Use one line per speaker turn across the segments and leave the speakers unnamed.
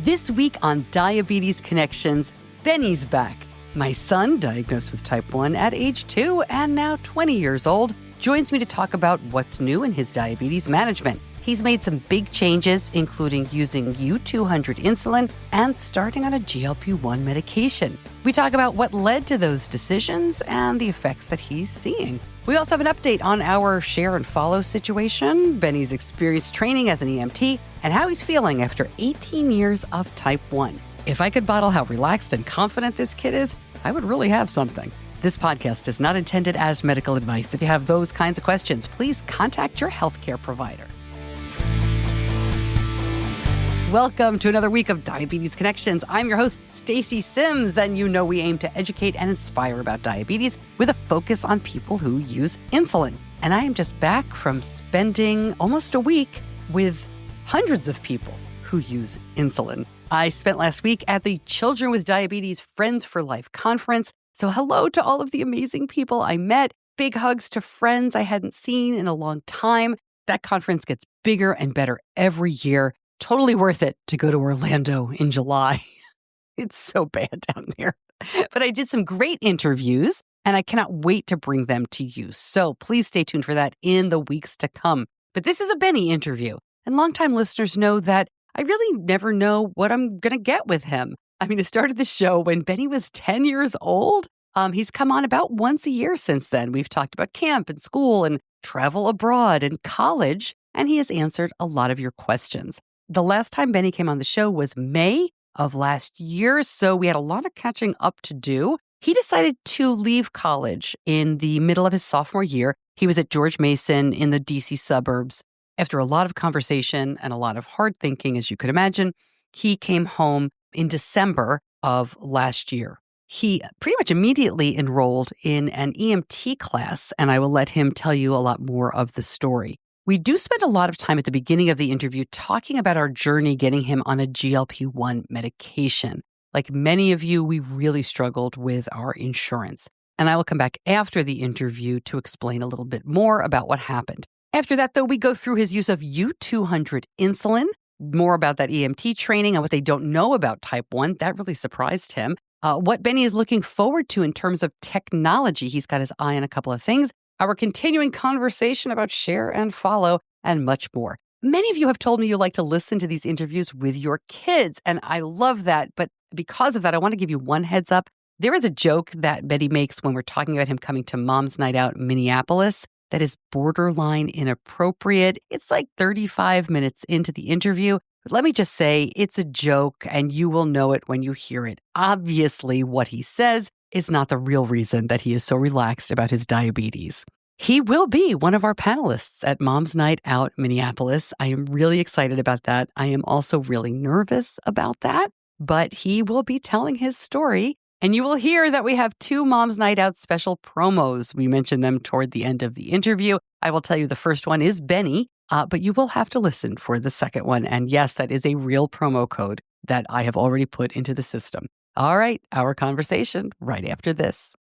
This week on Diabetes Connections, Benny's back. My son, diagnosed with type 1 at age 2 and now 20 years old, joins me to talk about what's new in his diabetes management. He's made some big changes, including using U200 insulin and starting on a GLP-1 medication. We talk about what led to those decisions and the effects that he's seeing. We also have an update on our share and follow situation, Benny's experience training as an EMT, and how he's feeling after 18 years of type 1. If I could bottle how relaxed and confident this kid is, I would really have something. This podcast is not intended as medical advice. If you have those kinds of questions, please contact your healthcare provider. Welcome to another week of Diabetes Connections. I'm your host, Stacey Sims, and you know we aim to educate and inspire about diabetes with a focus on people who use insulin. And I am just back from spending almost a week with hundreds of people who use insulin. I spent last week at the Children with Diabetes Friends for Life conference. So hello to all of the amazing people I met. Big hugs to friends I hadn't seen in a long time. That conference gets bigger and better every year. Totally worth it to go to Orlando in July. It's so bad down there. But I did some great interviews, and I cannot wait to bring them to you. So please stay tuned for that in the weeks to come. But this is a Benny interview, and longtime listeners know that I really never know what I'm going to get with him. I mean, I started the show when Benny was 10 years old. He's come on about once a year since then. We've talked about camp and school and travel abroad and college, and he has answered a lot of your questions. The last time Benny came on the show was May of last year, so we had a lot of catching up to do. He decided to leave college in the middle of his sophomore year. He was at George Mason in the DC suburbs. After a lot of conversation and a lot of hard thinking, as you could imagine, he came home in December of last year. He pretty much immediately enrolled in an EMT class, and I will let him tell you a lot more of the story. We do spend a lot of time at the beginning of the interview talking about our journey getting him on a GLP-1 medication. Like many of you, we really struggled with our insurance. And I will come back after the interview to explain a little bit more about what happened. After that, though, we go through his use of U200 insulin, more about that EMT training and what they don't know about type 1. That really surprised him. What Benny is looking forward to in terms of technology. He's got his eye on a couple of things. Our continuing conversation about share and follow, and much more. Many of you have told me you like to listen to these interviews with your kids, and I love that. But because of that, I want to give you one heads up. There is a joke that Betty makes when we're talking about him coming to Mom's Night Out in Minneapolis that is borderline inappropriate. It's like 35 minutes into the interview. But let me just say, it's a joke, and you will know it when you hear it. Obviously, what he says is not the real reason that he is so relaxed about his diabetes. He will be one of our panelists at Mom's Night Out Minneapolis. I am really excited about that. I am also really nervous about that, but he will be telling his story. And you will hear that we have 2 Mom's Night Out special promos. We mentioned them toward the end of the interview. I will tell you the first one is Benny, but you will have to listen for the second one. And yes, that is a real promo code that I have already put into the system. All right, our conversation right after this.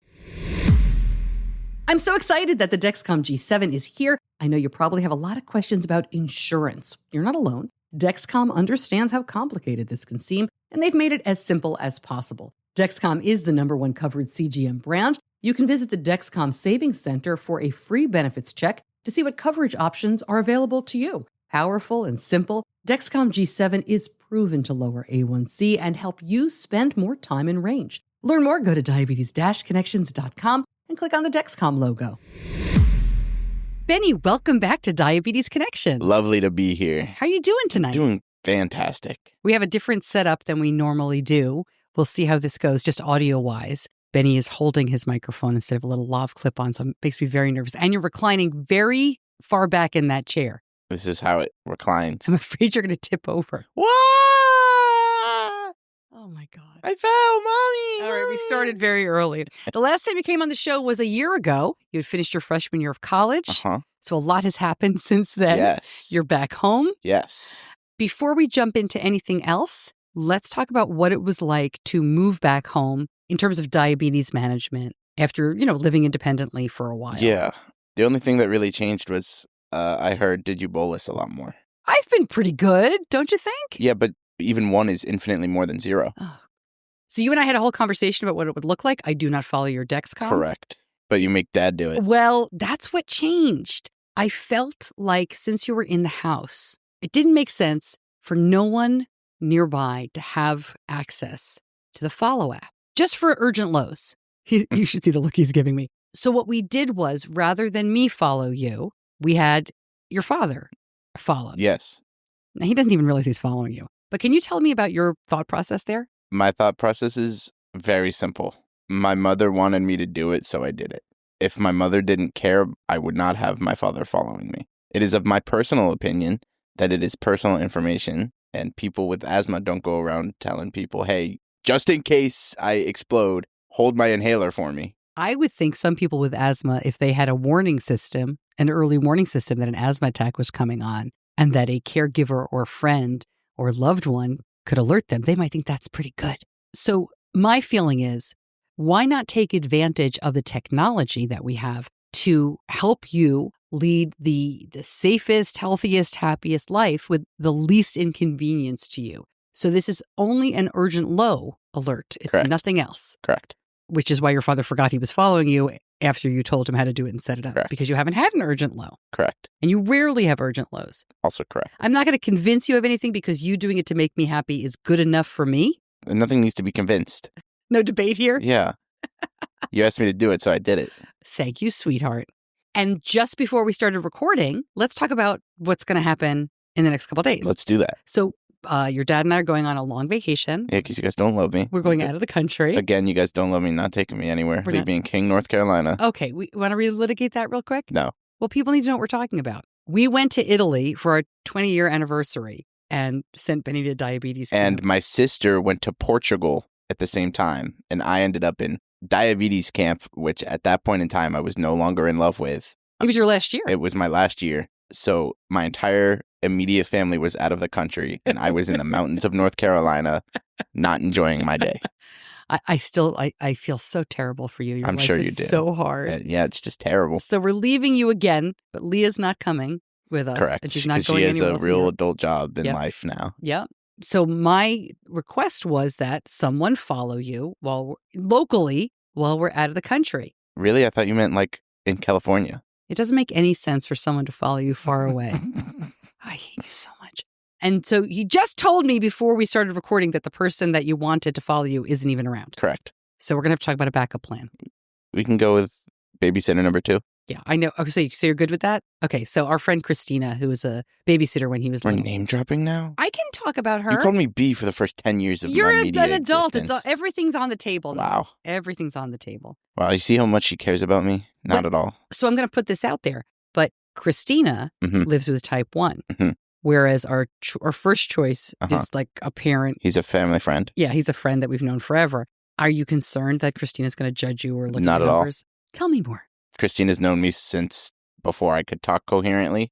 I'm so excited that the Dexcom G7 is here. I know you probably have a lot of questions about insurance. You're not alone. Dexcom understands how complicated this can seem, and they've made it as simple as possible. Dexcom is the #1 covered CGM brand. You can visit the Dexcom Savings Center for a free benefits check to see what coverage options are available to you. Powerful and simple, Dexcom G7 is proven to lower A1C and help you spend more time in range. Learn more, go to diabetes-connections.com and click on the Dexcom logo. Benny, welcome back to Diabetes Connections.
Lovely to be here.
How are you doing tonight?
Doing fantastic.
We have a different setup than we normally do. We'll see how this goes, just audio-wise. Benny is holding his microphone instead of a little lav clip on, so it makes me very nervous. And you're reclining very far back in that chair.
This is how it reclines.
I'm afraid you're going to tip over.
What?
Oh, my God.
I fell, Mommy.
All right, we started very early. The last time you came on the show was a year ago. You had finished your freshman year of college.
Uh-huh.
So a lot has happened since then.
Yes.
You're back home.
Yes.
Before we jump into anything else, let's talk about what it was like to move back home in terms of diabetes management after, living independently for a while.
Yeah. The only thing that really changed was I heard, did you bolus a lot more?
I've been pretty good, don't you think?
Yeah, but Even 1 is infinitely more than 0.
Oh. So you and I had a whole conversation about what it would look like. I do not follow your Dexcom.
Correct. But you make Dad do it.
Well, that's what changed. I felt like since you were in the house, it didn't make sense for no one nearby to have access to the Follow app, just for urgent lows. You should see the look he's giving me. So what we did was, rather than me follow you, we had your father follow.
Yes.
Now, he doesn't even realize he's following you. But can you tell me about your thought process there?
My thought process is very simple. My mother wanted me to do it, so I did it. If my mother didn't care, I would not have my father following me. It is of my personal opinion that it is personal information, and people with asthma don't go around telling people, hey, just in case I explode, hold my inhaler for me.
I would think some people with asthma, if they had a warning system, an early warning system that an asthma attack was coming on, and that a caregiver or friend or loved one could alert them, they might think that's pretty good. So my feeling is, why not take advantage of the technology that we have to help you lead the safest, healthiest, happiest life with the least inconvenience to you? So this is only an urgent low alert. It's
Correct.
nothing else.
Correct.
Which is why your father forgot he was following you after you told him how to do it and set it up.
Correct.
Because you haven't had an urgent low.
Correct.
And you rarely have urgent lows.
Also correct.
I'm not going to convince you of anything because you doing it to make me happy is good enough for me.
And nothing needs to be convinced.
No debate here.
Yeah. You asked me to do it, so I did it.
Thank you, sweetheart. And just before we started recording, let's talk about what's going to happen in the next couple of days.
Let's do that.
So your dad and I are going on a long vacation.
Yeah, because you guys don't love me.
We're going out of the country.
Again, you guys don't love me, not taking me anywhere.
We're
Leave
not-
me in King, North Carolina.
Okay, we want to relitigate that real quick?
No.
Well, people need to know what we're talking about. We went to Italy for our 20-year anniversary and sent Benny to diabetes camp.
And my sister went to Portugal at the same time, and I ended up in diabetes camp, which at that point in time I was no longer in love with.
It was your last year.
It was my last year. So my entire immediate family was out of the country, and I was in the mountains of North Carolina, not enjoying my day.
I feel so terrible for you. Your
I'm
life
sure
is
you do.
so hard.
Yeah, it's just terrible.
So we're leaving you again, but Leah's not coming with us.
Correct.
And she's not
Because
going
she has
anywhere
a
else in
real
Europe.
adult job in
Yep.
life now.
Yeah. So my request was that someone follow you locally while we're out of the country.
Really? I thought you meant like in California.
It doesn't make any sense for someone to follow you far away. I hate you so much. And so you just told me before we started recording that the person that you wanted to follow you isn't even around.
Correct.
So we're going to have to talk about a backup plan.
We can go with babysitter number 2.
Yeah, I know. Okay, so you're good with that? Okay, so our friend Christina, who was a babysitter when he was
We're
little.
name dropping now?
I can talk about her.
You called me B for the first 10 years of
You're
my media
an adult.
existence.
Everything's on the table now.
Wow.
Everything's on the table.
Wow, you see how much she cares about me? Not
But-
at all.
So I'm going to put this out there. But Christina
Mhm.
lives with type 1,
Mhm.
whereas our first choice
Uh-huh.
is like a parent.
He's a family friend.
Yeah, he's a friend that we've known forever. Are you concerned that Christina's going to judge you or look
Not
at
at all.
numbers? Tell me more.
Christina's known me since before I could talk coherently,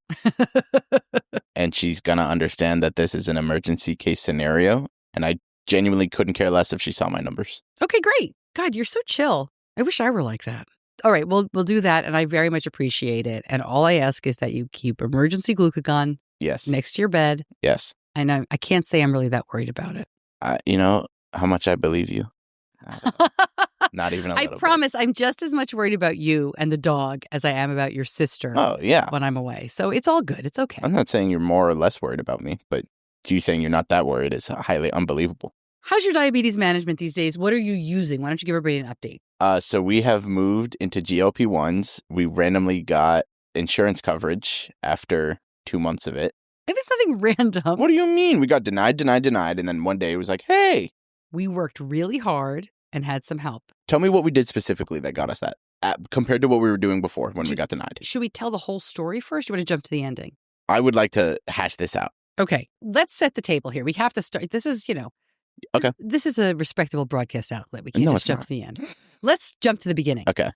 and she's going to understand that this is an emergency case scenario, and I genuinely couldn't care less if she saw my numbers.
Okay, great. God, you're so chill. I wish I were like that. All right, we'll do that, and I very much appreciate it. And all I ask is that you keep emergency glucagon
Yes.
next to your bed.
Yes.
And I can't say I'm really that worried about it.
You know how much I believe you? Not even a
I
little
promise I'm just as much worried about you and the dog as I am about your sister
bit. Oh, yeah.
when I'm away. So it's all good. It's okay.
I'm not saying you're more or less worried about me, but you saying you're not that worried is highly unbelievable.
How's your diabetes management these days? What are you using? Why don't you give everybody an update?
So we have moved into GLP-1s. We randomly got insurance coverage after 2 months of it.
If it's nothing random,
What do you mean? We got denied. And then one day it was like, hey,
we worked really hard and had some help.
tell me what we did specifically that got us that compared to what we were doing before when we got denied.
Should we tell the whole story first? Or you want to jump to the ending?
I would like to hash this out.
Okay, let's set the table here. We have to start. This is,
Okay.
This is a respectable broadcast outlet. We can't
No,
just
it's
jump
not.
to the end. Let's jump to the beginning.
Okay.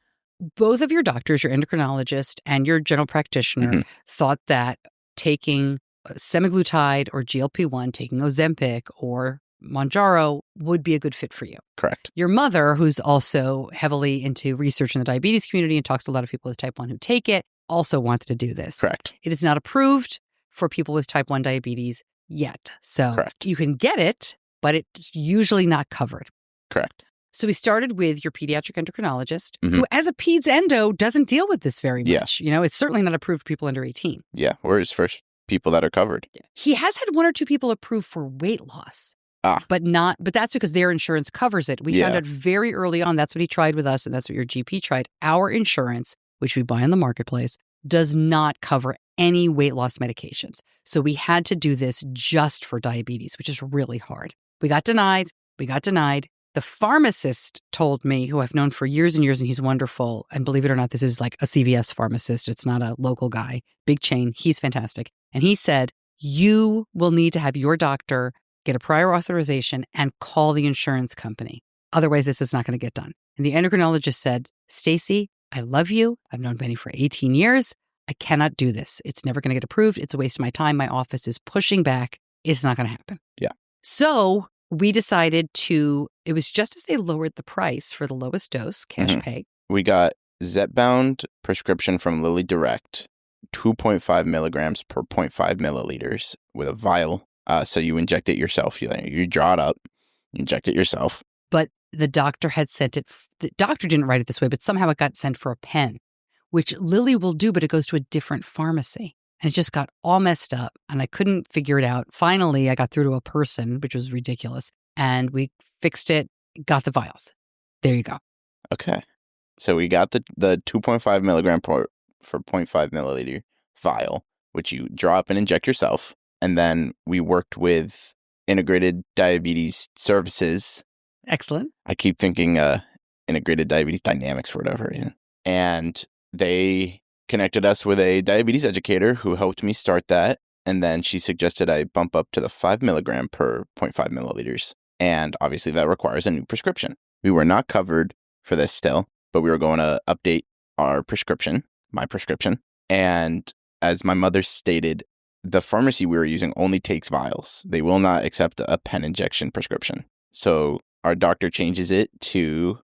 Both of your doctors, your endocrinologist and your general practitioner,
Mhm.
thought that taking semaglutide or GLP-1, taking Ozempic or Mounjaro would be a good fit for you.
Correct.
Your mother, who's also heavily into research in the diabetes community and talks to a lot of people with type 1 who take it, also wanted to do this.
Correct.
It is not approved for people with type 1 diabetes. yet. So
Correct.
you can get it, but it's usually not covered.
Correct.
So we started with your pediatric endocrinologist,
Mhm.
who as a peds endo doesn't deal with this very
Yeah.
much. You know, it's certainly not approved for people under 18.
Yeah, we're his first people that are covered.
He has had 1 or 2 people approved for weight loss. But that's because their insurance covers it. We found out very early on that's what he tried with us, and that's what your GP tried. Our insurance, which we buy in the marketplace, does not cover any weight loss medications. So we had to do this just for diabetes, which is really hard. We got denied. The pharmacist told me, who I've known for years and years, and he's wonderful. And believe it or not, this is like a CVS pharmacist. It's not a local guy, big chain. He's fantastic. And he said, you will need to have your doctor get a prior authorization and call the insurance company. Otherwise, this is not going to get done. And the endocrinologist said, Stacey, I love you. I've known Benny for 18 years. I cannot do this. It's never going to get approved. It's a waste of my time. My office is pushing back. It's not going to happen.
Yeah.
So we decided it was just as they lowered the price for the lowest dose, cash pay.
We got Zepbound prescription from Lilly Direct, 2.5 milligrams per 0.5 milliliters with a vial. So you inject it yourself. You draw it up, you inject it yourself.
But the doctor had sent it. The doctor didn't write it this way, but somehow it got sent for a pen, which Lilly will do, but it goes to a different pharmacy. And it just got all messed up, and I couldn't figure it out. Finally, I got through to a person, which was ridiculous, and we fixed it, got the vials. There you go.
Okay. So we got the 2.5 milligram for 0.5 milliliter vial, which you draw up and inject yourself. And then we worked with Integrated Diabetes Services.
Excellent.
I keep thinking Integrated Diabetes Dynamics for whatever reason. And they connected us with a diabetes educator who helped me start that. And then she suggested I bump up to the 5 milligram per 0.5 milliliters. And obviously that requires a new prescription. We were not covered for this still, but we were going to update our prescription, my prescription. And as my mother stated, the pharmacy we were using only takes vials. They will not accept a pen injection prescription. So our doctor changes it to,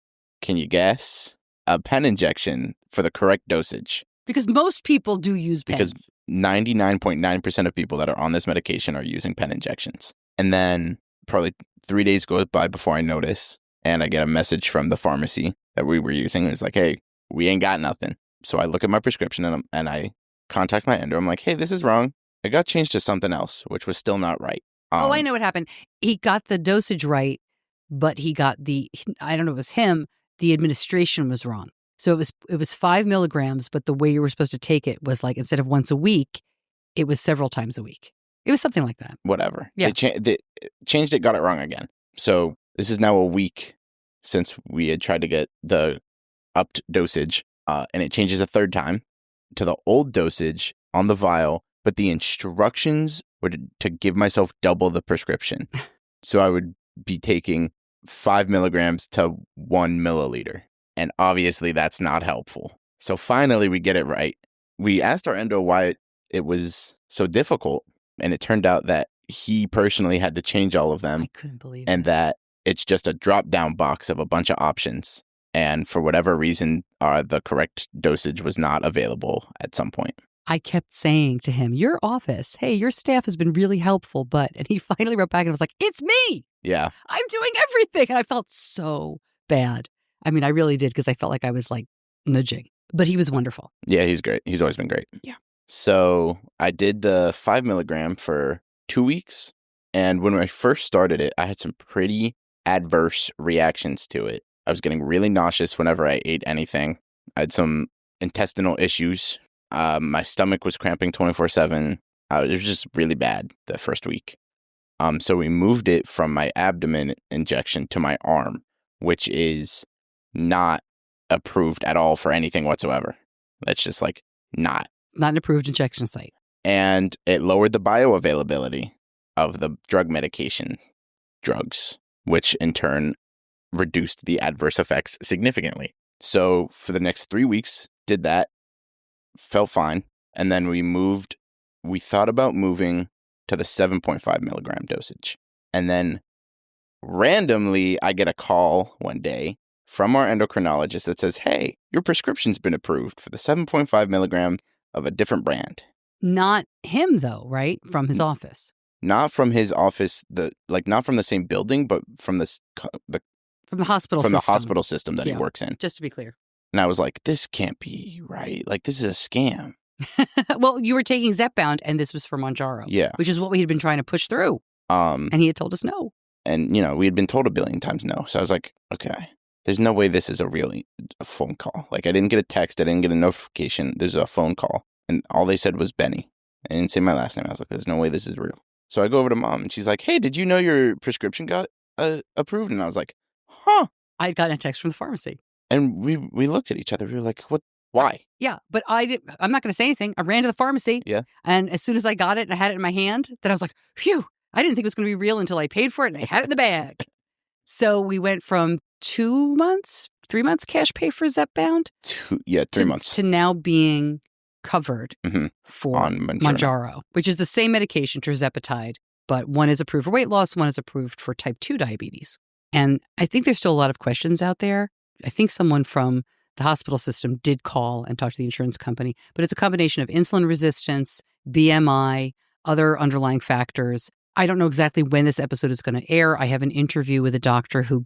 can you guess, a pen injection for the correct dosage.
Because most people do use pens.
Because 99.9% of people that are on this medication are using pen injections. And then probably 3 days goes by before I notice, and I get a message from the pharmacy that we were using. It's like, hey, we ain't got nothing. So I look at my prescription and I contact my endo. I'm like, hey, this is wrong. It got changed to something else, which was still not right.
I know what happened. He got the dosage right, but he got I don't know if it was him, the administration was wrong. So it was 5 milligrams, but the way you were supposed to take it was like, instead of once a week, it was several times a week. It was something like that.
Whatever.
Yeah.
They changed it, got it wrong again. So this is now a week since we had tried to get the upped dosage, and it changes a third time to the old dosage on the vial, but the instructions were to give myself double the prescription. So I would be taking 5 milligrams to 1 milliliter. And obviously that's not helpful. So finally we get it right. We asked our endo why it was so difficult. And it turned out that he personally had to change all of them.
I couldn't believe
and
it.
that it's just a drop-down box of a bunch of options. And for whatever reason, the correct dosage was not available at some point.
I kept saying to him, your office, hey, your staff has been really helpful, and he finally wrote back and was like, it's me.
Yeah.
I'm doing everything. And I felt so bad. I mean, I really did, because I felt like I was like nudging, but he was wonderful.
Yeah, he's great. He's always been great.
Yeah.
So I did the 5 milligram for 2 weeks. And when I first started it, I had some pretty adverse reactions to it. I was getting really nauseous whenever I ate anything. I had some intestinal issues. My stomach was cramping 24/7. It was just really bad the first week. So we moved it from my abdomen injection to my arm, which is not approved at all for anything whatsoever. That's just like not
an approved injection site.
And it lowered the bioavailability of the drugs, which in turn reduced the adverse effects significantly. So for the next 3 weeks, did that, felt fine. And then we thought about moving to the 7.5 milligram dosage. And then randomly, I get a call one day from our endocrinologist that says, hey, your prescription's been approved for the 7.5 milligram of a different brand.
Not him, though, right? From his office.
not from his office, not from the same building, but from the
From the hospital
from
system.
the hospital system that he works in.
Just to be clear.
And I was like, this can't be right. Like, this is a scam.
Well, you were taking Zepbound, and this was for Mounjaro.
Yeah.
Which is what we had been trying to push through. And he had told us no.
And, we had been told a billion times no. So I was like, okay, there's no way this is a phone call. Like, I didn't get a text. I didn't get a notification. There's a phone call. And all they said was Benny. I didn't say my last name. I was like, there's no way this is real. So I go over to Mom, and she's like, hey, did you know your prescription got approved? And I was like, huh.
I had gotten a text from the pharmacy.
And we looked at each other. We were like, what? Why?
Yeah, but I'm not going to say anything. I ran to the pharmacy.
Yeah.
And as soon as I got it and I had it in my hand, then I was like, phew, I didn't think it was going to be real until I paid for it and I had it in the bag. So we went from 3 months cash pay for Zepbound.
3 months.
To now being covered for Mounjaro, which is the same medication, tirzepatide, but one is approved for weight loss, one is approved for type 2 diabetes. And I think there's still a lot of questions out there. I think someone from the hospital system did call and talk to the insurance company, but it's a combination of insulin resistance, BMI, other underlying factors. I don't know exactly when this episode is going to air. I have an interview with a doctor who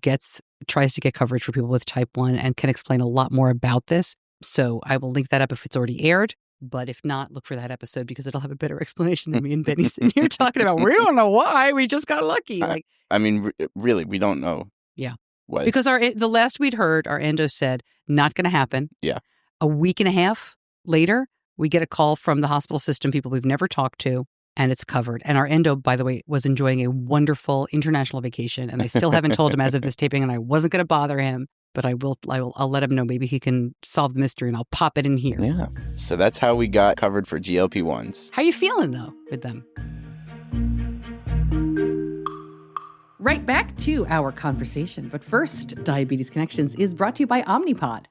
tries to get coverage for people with type 1 and can explain a lot more about this. So I will link that up if it's already aired. But if not, look for that episode because it'll have a better explanation than me and Benny sitting here talking about, we don't know why, we just got lucky.
Really, we don't know.
Yeah.
What?
Because the last we'd heard, our endo said, not going to happen.
Yeah.
A week and a half later, we get a call from the hospital system, people we've never talked to, and it's covered. And our endo, by the way, was enjoying a wonderful international vacation. And I still haven't told him as of this taping, and I wasn't going to bother him. But I'll let him know. Maybe he can solve the mystery, and I'll pop it in here.
Yeah. So that's how we got covered for GLP-1s.
How you feeling, though, with them? Right back to our conversation. But first, Diabetes Connections is brought to you by Omnipod.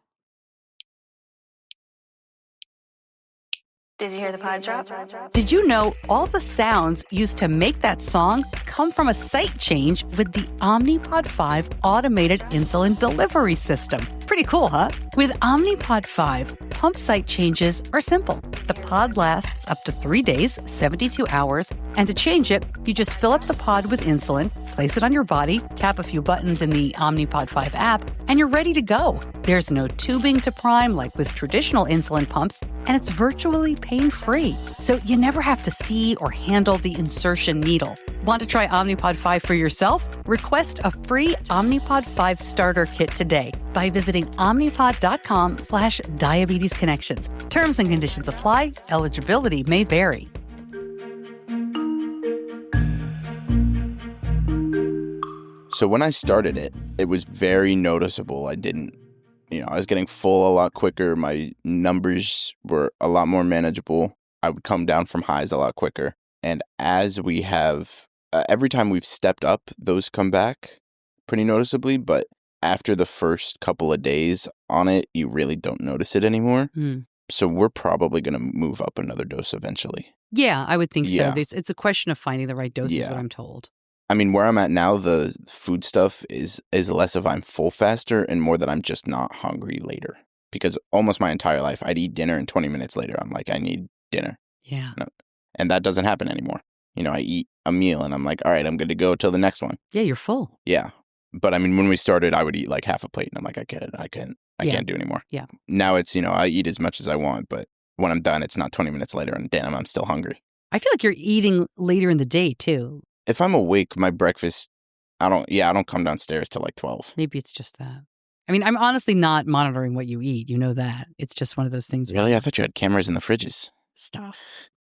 Did you hear the pod drop?
Did you know all the sounds used to make that song come from a site change with the Omnipod 5 automated insulin delivery system? Pretty cool, huh? With Omnipod 5, pump site changes are simple. The pod lasts up to 3 days, 72 hours, and to change it, you just fill up the pod with insulin, place it on your body, tap a few buttons in the Omnipod 5 app, and you're ready to go. There's no tubing to prime like with traditional insulin pumps, and it's virtually pain-free. So you never have to see or handle the insertion needle. Want to try Omnipod 5 for yourself? Request a free Omnipod 5 starter kit today by visiting omnipod.com/diabetesconnections. Terms and conditions apply. Eligibility may vary.
So when I started it, it was very noticeable. I was getting full a lot quicker. My numbers were a lot more manageable. I would come down from highs a lot quicker. And as we have, every time we've stepped up, those come back pretty noticeably. But after the first couple of days on it, you really don't notice it anymore. So we're probably going to move up another dose eventually.
Yeah, I would think so.
Yeah.
It's a question of finding the right dose is what I'm told.
I mean, where I'm at now, the food stuff is less of I'm full faster and more that I'm just not hungry later. Because almost my entire life, I'd eat dinner and 20 minutes later, I'm like, I need dinner.
Yeah.
And that doesn't happen anymore. I eat a meal and I'm like, all right, I'm good to go till the next one.
Yeah, you're full.
Yeah. But I mean, when we started, I would eat like half a plate and I'm like, I can't do anymore.
Yeah.
Now it's, I eat as much as I want, but when I'm done, it's not 20 minutes later and damn, I'm still hungry.
I feel like you're eating later in the day too.
If I'm awake, my breakfast, I don't come downstairs till like 12.
Maybe it's just that. I mean, I'm honestly not monitoring what you eat. You know that. It's just one of those things.
Really? I thought you had cameras in the fridges.
Stop.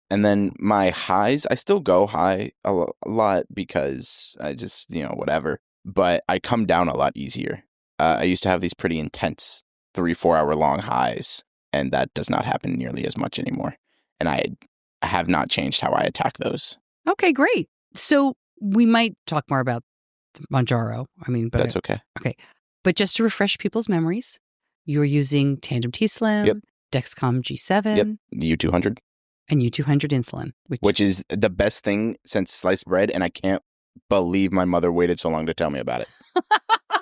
And then my highs, I still go high a lot because I just, whatever. But I come down a lot easier. I used to have these pretty intense 3-4 hour long highs, and that does not happen nearly as much anymore. And I have not changed how I attack those.
Okay, great. So we might talk more about Mounjaro. But
that's okay.
Okay. But just to refresh people's memories, you're using Tandem T-Slim,
Yep.
Dexcom G7,
Yep. The U200.
And U200 insulin. Which
is the best thing since sliced bread, and I can't believe my mother waited so long to tell me about it.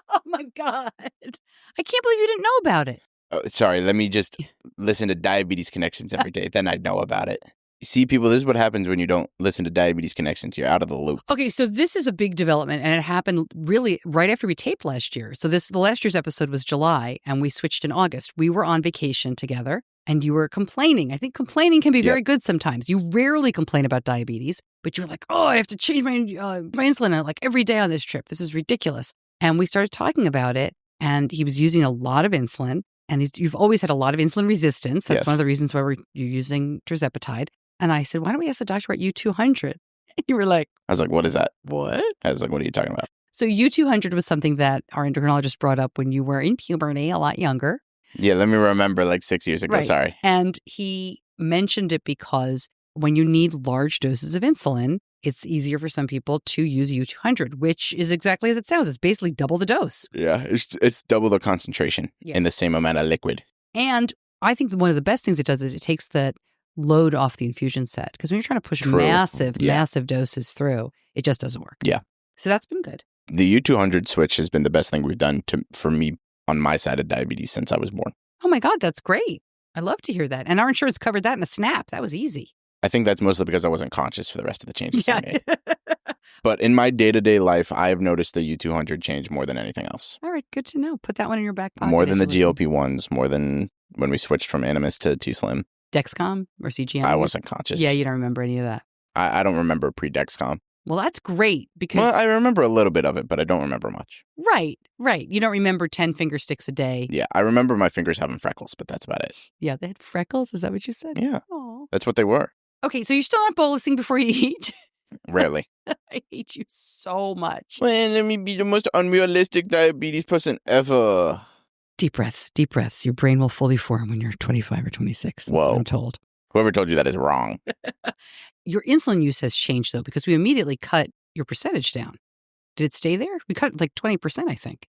Oh my God. I can't believe you didn't know about it.
Oh, sorry, let me just listen to Diabetes Connections every day. Then I'd know about it. See, people, this is what happens when you don't listen to Diabetes Connections. You're out of the loop.
Okay, so this is a big development, and it happened really right after we taped last year. So the last year's episode was July, and we switched in August. We were on vacation together, and you were complaining. I think complaining can be very good sometimes. You rarely complain about diabetes, but you're like, oh, I have to change my insulin like every day on this trip. This is ridiculous. And we started talking about it, and he was using a lot of insulin, and you've always had a lot of insulin resistance. That's one of the reasons why you're using tirzepatide. And I said, why don't we ask the doctor about U200? And you were like,
I was like, what is that?
What?
I was like, what are you talking about?
So U200 was something that our endocrinologist brought up when you were in puberty, a lot younger.
Yeah, let me remember, like 6 years ago.
Right.
Sorry.
And he mentioned it because when you need large doses of insulin, it's easier for some people to use U200, which is exactly as it sounds. It's basically double the dose.
Yeah, it's double the concentration in the same amount of liquid.
And I think one of the best things it does is it takes that load off the infusion set. Because when you're trying to push massive doses through, it just doesn't work.
Yeah.
So that's been good.
The U200 switch has been the best thing we've done for me on my side of diabetes since I was born.
Oh my God, that's great. I love to hear that. And our insurance covered that in a snap. That was easy.
I think that's mostly because I wasn't conscious for the rest of the changes I made. But in my day-to-day life, I have noticed the U200 change more than anything else.
All right, good to know. Put that one in your back pocket.
More than the GLP-1s, more than when we switched from Animus to T-Slim.
Dexcom or CGM?
I wasn't conscious.
Yeah, you don't remember any of that.
I don't remember pre-Dexcom.
Well, that's great because...
Well, I remember a little bit of it, but I don't remember much.
Right. You don't remember 10 finger sticks a day.
Yeah, I remember my fingers having freckles, but that's about it.
Yeah, they had freckles? Is that what you said?
Yeah.
Aww.
That's what they were.
Okay, so you're still not bolusing before you eat?
Rarely.
I hate you so much.
Man, let me be the most unrealistic diabetes person ever.
Deep breaths. Your brain will fully form when you're 25 or 26.
Whoa.
I'm told.
Whoever told you that is wrong.
Your insulin use has changed, though, because we immediately cut your percentage down. Did it stay there? We cut it like 20%, I think.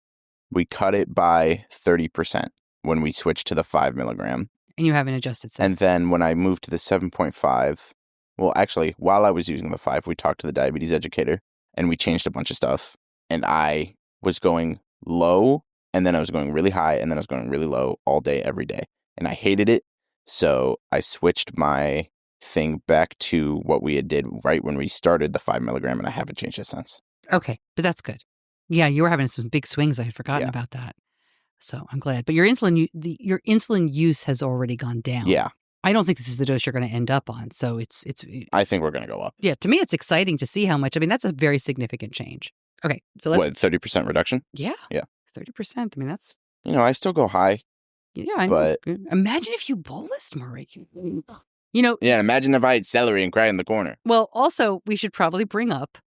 We cut it by 30% when we switched to the 5 milligram.
And you haven't adjusted since.
And then when I moved to the 7.5, well, actually, while I was using the 5, we talked to the diabetes educator and we changed a bunch of stuff. And I was going low, and then I was going really high, and then I was going really low all day, every day. And I hated it. So I switched my thing back to what we had did right when we started the 5 milligram, and I haven't changed it since.
Okay, but that's good. Yeah, you were having some big swings. I had forgotten about that. So I'm glad. But your insulin use has already gone down.
Yeah.
I don't think this is the dose you're going to end up on. So it's.
I think we're going to go up.
Yeah, to me, it's exciting to see how much. I mean, that's a very significant change. Okay, so let's.
What, 30% reduction?
Yeah.
Yeah.
30%. I mean, that's.
I still go high.
Yeah, I know.
But
imagine if you bolused more regularly.
Yeah, imagine if I ate celery and cried in the corner.
Well, also, we should probably bring up,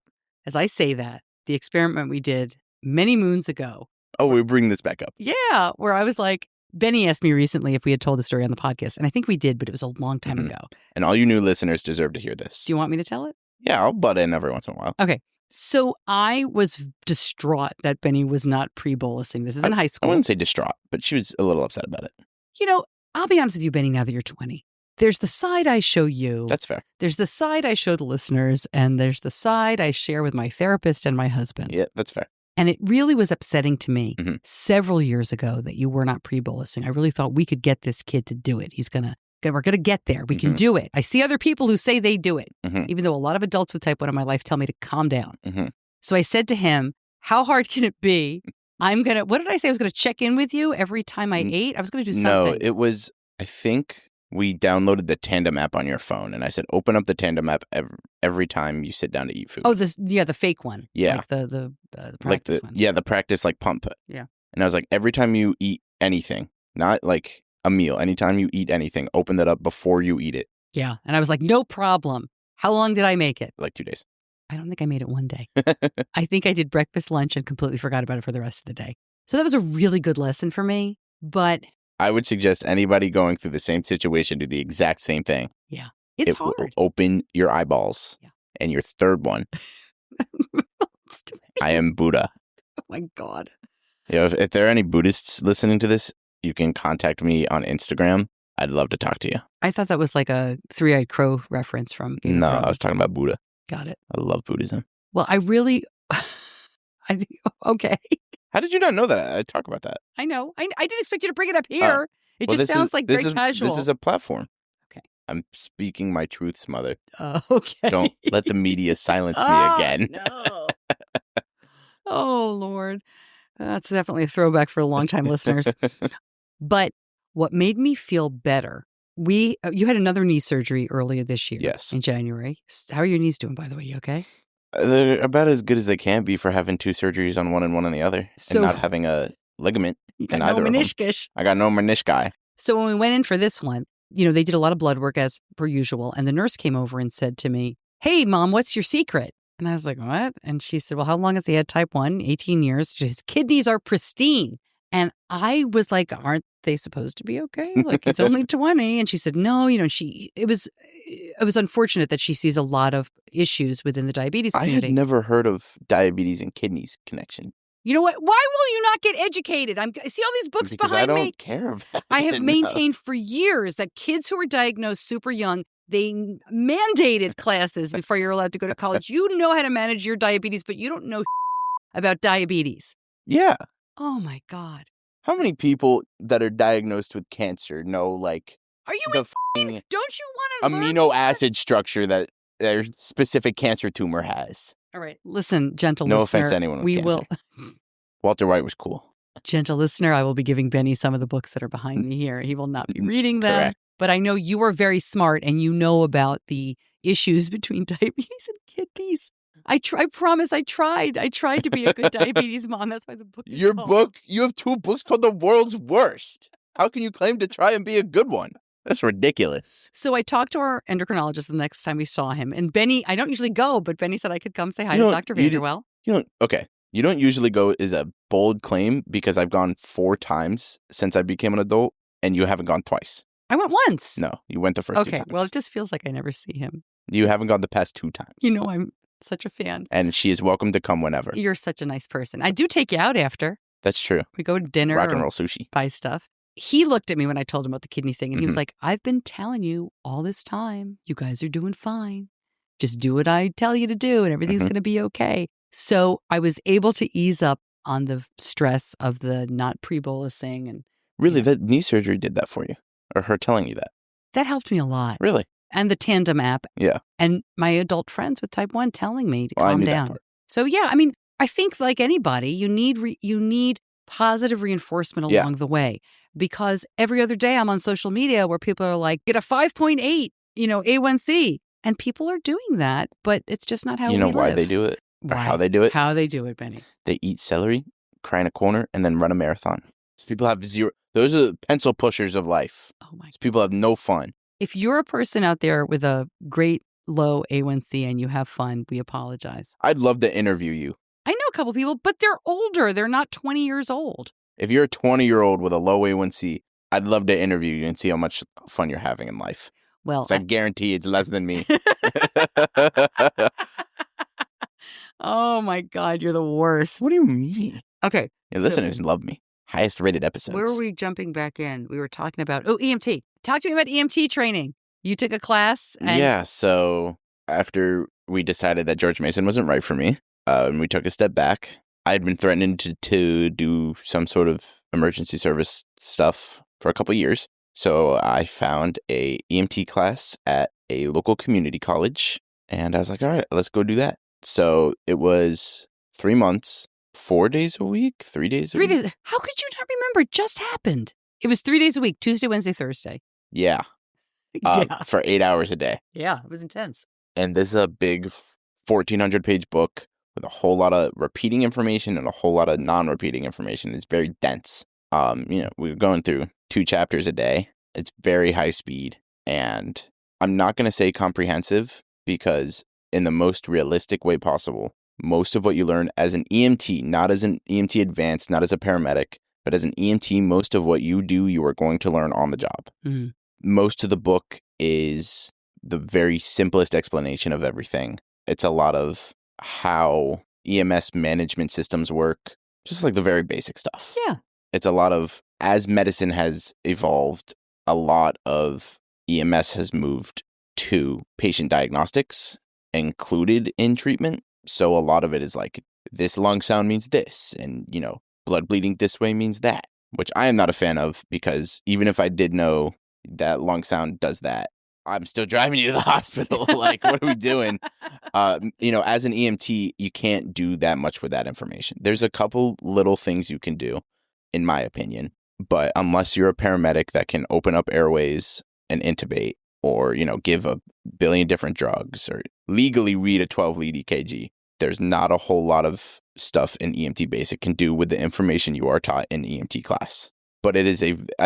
as I say that, the experiment we did many moons ago.
Oh, we bring this back up.
Yeah, where I was like, Benny asked me recently if we had told the story on the podcast, and I think we did, but it was a long time ago.
And all you new listeners deserve to hear this.
Do you want me to tell it?
Yeah, I'll butt in every once in a while.
Okay. So I was distraught that Benny was not pre-bolusing. This is in high school.
I wouldn't say distraught, but she was a little upset about it.
I'll be honest with you, Benny, now that you're 20. There's the side I show you.
That's fair.
There's the side I show the listeners, and there's the side I share with my therapist and my husband.
Yeah, that's fair.
And it really was upsetting to me several years ago that you were not pre-bolusing. I really thought we could get this kid to do it. We're going to get there. We can do it. I see other people who say they do it, even though a lot of adults with type 1 in my life tell me to calm down. So I said to him, how hard can it be? What did I say? I was going to check in with you every time I ate? I was going to do something.
No, it was, I think we downloaded the Tandem app on your phone. And I said, open up the Tandem app every time you sit down to eat food.
Oh, the fake one.
Yeah.
Like the practice one.
Yeah, the practice like pump.
Yeah.
And I was like, every time you eat anything, not like a meal, anytime you eat anything, open that up before you eat it.
Yeah. And I was like, no problem. How long did I make it?
Like 2 days.
I don't think I made it one day. I think I did breakfast, lunch, and completely forgot about it for the rest of the day. So that was a really good lesson for me. But
I would suggest anybody going through the same situation do the exact same thing.
Yeah. It's hard.
Will open your eyeballs.
Yeah.
And your third one. I am Buddha.
Oh my God.
If there are any Buddhists listening to this, you can contact me on Instagram. I'd love to talk to you.
I thought that was like a Three-Eyed Crow reference from Game of Thrones.
I was talking about Buddha.
Got it.
I love Buddhism.
Well, I think, okay.
How did you not know that? I talk about that.
I know. I didn't expect you to bring it up here. It just sounds like very casual.
This is a platform.
Okay.
I'm speaking my truths, mother.
Okay.
Don't let the media silence me again.
No. Oh, Lord. That's definitely a throwback for longtime listeners. But what made me feel better, you had another knee surgery earlier this year.
Yes.
In January. How are your knees doing, by the way? You okay?
They're about as good as they can be for having 2 surgeries on one and one on the other,
So-
and not having a ligament
You got
in
no
either of them.
meniscus.
I got no menisci.
So when we went in for this one, they did a lot of blood work as per usual. And the nurse came over and said to me, "Hey, Mom, what's your secret?" And I was like, "What?" And she said, "Well, how long has he had type 1? 18 years. His kidneys are pristine." And I was like, "Aren't they supposed to be okay? Like, he's only 20." And she said, "No, it was unfortunate that she sees a lot of issues within the diabetes
I
community."
had never heard of diabetes and kidneys connection.
You know what? Why will you not get educated? See all these books
Because
behind
I
me?
don't care about it
I have
enough.
maintained for years that kids who are diagnosed super young, they mandated classes before you're allowed to go to college. You know how to manage your diabetes, but you don't know about diabetes.
Yeah.
Oh, my God.
How many people that are diagnosed with cancer know, like,
Are you
the
insane? Don't you want to learn?
amino acid structure that their specific cancer tumor has?
All right. Listen, gentle
No
listener.
offense to anyone with
we
cancer.
will.
Walter White was cool.
Gentle listener, I will be giving Benny some of the books that are behind me here. He will not be reading them.
Correct.
But I know you are very smart and you know about the issues between diabetes and kidneys. I promise I tried. I tried to be a good diabetes mom. That's why the book is called.
You have 2 books called The World's Worst. How can you claim to try and be a good one? That's ridiculous.
So I talked to our endocrinologist the next time we saw him. And Benny, I don't usually go, but Benny said I could come say hi to Dr. Vanderwell.
Okay. You don't usually go is a bold claim because I've gone 4 times since I became an adult, and you haven't gone twice.
I went once.
No, you went the first 2 times.
Okay, well, it just feels like I never see him.
You haven't gone the past 2 times.
I'm such a fan.
And she is welcome to come whenever.
You're such a nice person. I do take you out after.
That's true.
We go to dinner.
Rock and roll sushi.
Buy stuff. He looked at me when I told him about the kidney thing, and he was
Mhm.
like, "I've been telling you all this time, you guys are doing fine. Just do what I tell you to do, and everything's
Mhm.
going to be okay." So I was able to ease up on the stress of the not pre-bolusing. And
Really, that knee surgery did that for you? Or her telling you that?
that helped me a lot.
Really?
And the Tandem app.
Yeah.
And my adult friends with type 1 telling me to
Well, I
calm
knew that
down.
part.
So, yeah, I think like anybody, you need positive reinforcement
Yeah.
along the way, because every other day I'm on social media where people are like, get a 5.8, A1C. And people are doing that, but it's just not how we
You know
live.
why they do it? Or
Why?
how they do it?
How they do it, Benny.
They eat celery, cry in a corner, and then run a marathon. People have zero. Those are the pencil pushers of life.
Oh, my God.
People have no fun.
If you're a person out there with a great low A1C and you have fun, we apologize.
I'd love to interview you.
I know a couple people, but they're older. They're not 20 years old.
If you're a 20-year-old with a low A1C, I'd love to interview you and see how much fun you're having in life.
Well,
'Cause I guarantee it's less than me.
Oh, my God. You're the worst.
What do you mean?
Okay.
Your listeners love me. Highest rated episodes.
Where were we jumping back in? We were talking about, EMT. Talk to me about EMT training. You took a class. And
Yeah, so after we decided that George Mason wasn't right for me, and we took a step back, I had been threatening to do some sort of emergency service stuff for a couple of years. So I found a EMT class at a local community college, and I was like, all right, let's go do that. So it was 3 months, 4 days a week, 3 days a
3
week.
days. How could you not remember? It just happened. It was 3 days a week, Tuesday, Wednesday, Thursday.
Yeah,
Yeah.
for 8 hours a day.
Yeah. It was intense.
And this is a big 1,400-page book with a whole lot of repeating information and a whole lot of non-repeating information. It's very dense. We were going through 2 chapters a day. It's very high speed. And I'm not going to say comprehensive because in the most realistic way possible, most of what you learn as an EMT, not as an EMT advanced, not as a paramedic, but as an EMT, most of what you do, you are going to learn on the job.
Mhm.
Most of the book is the very simplest explanation of everything. It's a lot of how EMS management systems work, just like the very basic stuff.
Yeah.
It's a lot of, as medicine has evolved, a lot of EMS has moved to patient diagnostics included in treatment. So a lot of it is like, this lung sound means this, and, blood bleeding this way means that, which I am not a fan of, because even if I did know that lung sound does that, I'm still driving you to the hospital. Like, what are we doing? As an EMT, you can't do that much with that information. There's a couple little things you can do, in my opinion. But unless you're a paramedic that can open up airways and intubate or, give a billion different drugs or legally read a 12-lead EKG, there's not a whole lot of stuff in EMT Basic can do with the information you are taught in EMT class. But I